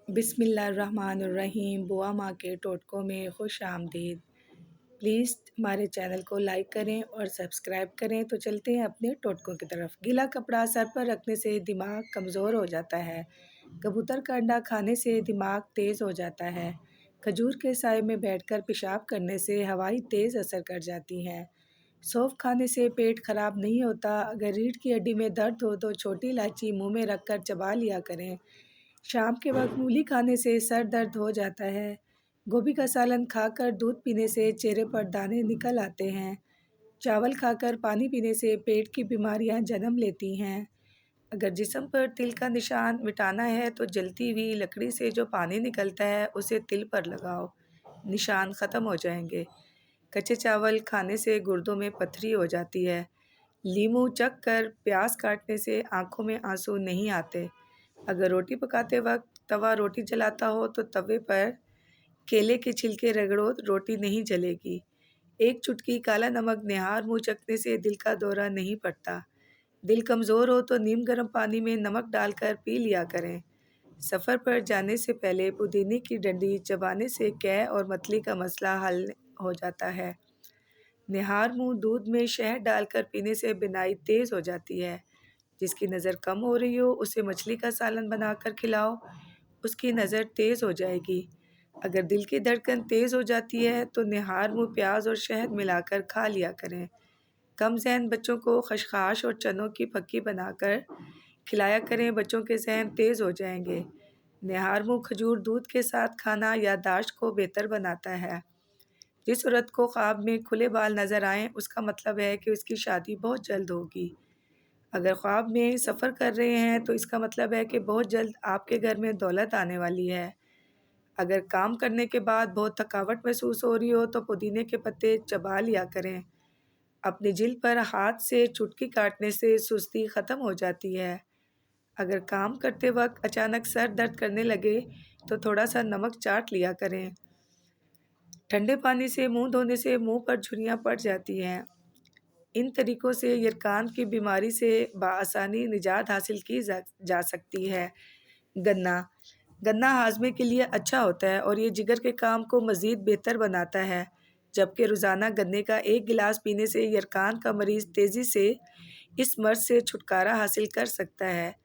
बिस्मिल्लाहिर्रहमानिर्रहीम। बुआ माँ के टोटकों में खुश आमदीद। प्लीज़ हमारे चैनल को लाइक करें और सब्सक्राइब करें। तो चलते हैं अपने टोटकों की तरफ। गीला कपड़ा सर पर रखने से दिमाग कमज़ोर हो जाता है। कबूतर का अंडा खाने से दिमाग तेज़ हो जाता है। खजूर के साए में बैठकर पेशाब करने से हवाई तेज़ असर कर जाती हैं। सौंफ खाने से पेट खराब नहीं होता। अगर रीढ़ की हड्डी में दर्द हो तो छोटी इलायची मुंह में रखकर चबा लिया करें। शाम के वक्त मूली खाने से सर दर्द हो जाता है। गोभी का सालन खाकर दूध पीने से चेहरे पर दाने निकल आते हैं। चावल खाकर पानी पीने से पेट की बीमारियां जन्म लेती हैं। अगर जिस्म पर तिल का निशान मिटाना है तो जलती हुई लकड़ी से जो पानी निकलता है उसे तिल पर लगाओ, निशान ख़त्म हो जाएंगे। कच्चे चावल खाने से गुर्दों में पथरी हो जाती है। लीमू चख कर प्याज काटने से आंखों में आंसू नहीं आते। अगर रोटी पकाते वक्त तवा रोटी जलाता हो तो तवे पर केले के छिलके रगड़ो, रोटी नहीं जलेगी। एक चुटकी काला नमक निहार मुँह चखने से दिल का दौरा नहीं पड़ता। दिल कमज़ोर हो तो नीम गर्म पानी में नमक डालकर पी लिया करें। सफ़र पर जाने से पहले पुदीने की डंडी चबाने से कै और मतली का मसला हल हो जाता है। निहार मुँह दूध में शहद डालकर पीने से बिनाई तेज़ हो जाती है। जिसकी नज़र कम हो रही हो उसे मछली का सालन बनाकर खिलाओ, उसकी नज़र तेज़ हो जाएगी। अगर दिल की धड़कन तेज़ हो जाती है तो निहार मुँह प्याज और शहद मिलाकर खा लिया करें। कम ज़हन बच्चों को खशखाश और चनों की फक्की बनाकर खिलाया करें, बच्चों के ज़हन तेज़ हो जाएंगे। निहार मुँह खजूर दूध के साथ खाना याददाश्त को बेहतर बनाता है। जिस औरत को ख्वाब में खुले बाल नज़र आएँ उसका मतलब है कि उसकी शादी बहुत जल्द होगी। अगर ख्वाब में सफ़र कर रहे हैं तो इसका मतलब है कि बहुत जल्द आपके घर में दौलत आने वाली है। अगर काम करने के बाद बहुत थकावट महसूस हो रही हो तो पुदीने के पत्ते चबा लिया करें। अपनी जिल्द पर हाथ से चुटकी काटने से सुस्ती ख़त्म हो जाती है। अगर काम करते वक्त अचानक सर दर्द करने लगे तो थोड़ा सा नमक चाट लिया करें। ठंडे पानी से मुंह धोने से मुंह पर झुर्रियाँ पड़ जाती हैं। इन तरीक़ों से यरकान की बीमारी से बआसानी निजात हासिल की जा सकती है। गन्ना हाज़मे के लिए अच्छा होता है और ये जिगर के काम को मज़ीद बेहतर बनाता है। जबकि रोज़ाना गन्ने का 1 गिलास पीने से यरकान का मरीज़ तेज़ी से इस मर्ज़ से छुटकारा हासिल कर सकता है।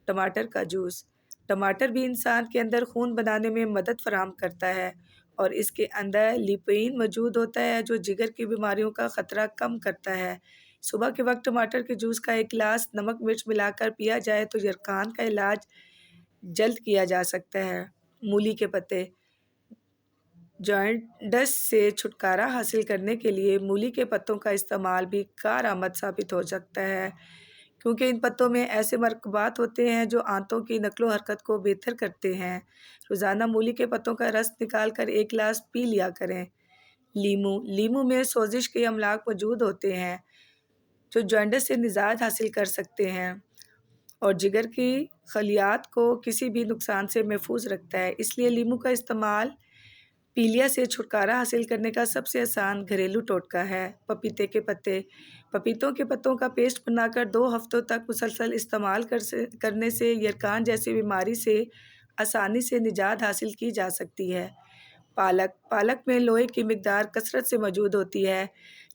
टमाटर का जूस। टमाटर भी इंसान के अंदर खून बनाने में मदद फ़राहम करता है और इसके अंदर लिपेइन मौजूद होता है जो जिगर की बीमारियों का ख़तरा कम करता है। सुबह के वक्त टमाटर के जूस का 1 गिलास नमक मिर्च मिलाकर पिया जाए तो यरकान का इलाज जल्द किया जा सकता है। मूली के पत्ते। जॉन्डिस से छुटकारा हासिल करने के लिए मूली के पत्तों का इस्तेमाल भी कारआमद साबित हो सकता है, क्योंकि इन पत्तों में ऐसे मरकबात होते हैं जो आंतों की नकलो हरकत को बेहतर करते हैं। रोज़ाना मूली के पत्तों का रस निकाल कर 1 गिलास पी लिया करें। लीमू में सोजिश के अमलाक मौजूद होते हैं जो जॉन्डिस से निजात हासिल कर सकते हैं और जिगर की खलियात को किसी भी नुकसान से महफूज रखता है। इसलिए लीमू का इस्तेमाल पीलिया से छुटकारा हासिल करने का सबसे आसान घरेलू टोटका है। पपीते के पत्ते। पपीतों के पत्तों का पेस्ट बनाकर 2 हफ्तों तक मुसलसल इस्तेमाल करने से यरकान जैसी बीमारी से आसानी से निजात हासिल की जा सकती है। पालक में लोहे की मिकदार कसरत से मौजूद होती है,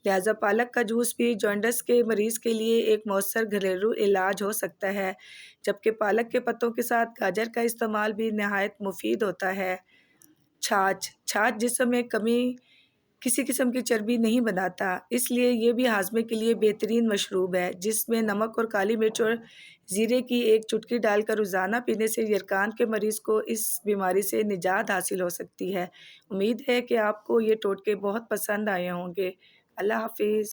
लिहाजा पालक का जूस भी जॉन्डिस के मरीज़ के लिए एक मौसर घरेलू इलाज हो सकता है। जबकि पालक के पत्तों के साथ गाजर का इस्तेमाल भी नहायत मुफीद होता है। छाछ जिस्म में कमी किसी किस्म की चर्बी नहीं बनाता, इसलिए ये भी हाजमे के लिए बेहतरीन मशरूब है, जिसमें नमक और काली मिर्च और ज़ीरे की 1 चुटकी डालकर रोज़ाना पीने से यरकान के मरीज़ को इस बीमारी से निजात हासिल हो सकती है। उम्मीद है कि आपको ये टोटके बहुत पसंद आए होंगे। अल्लाह हाफ़िज़।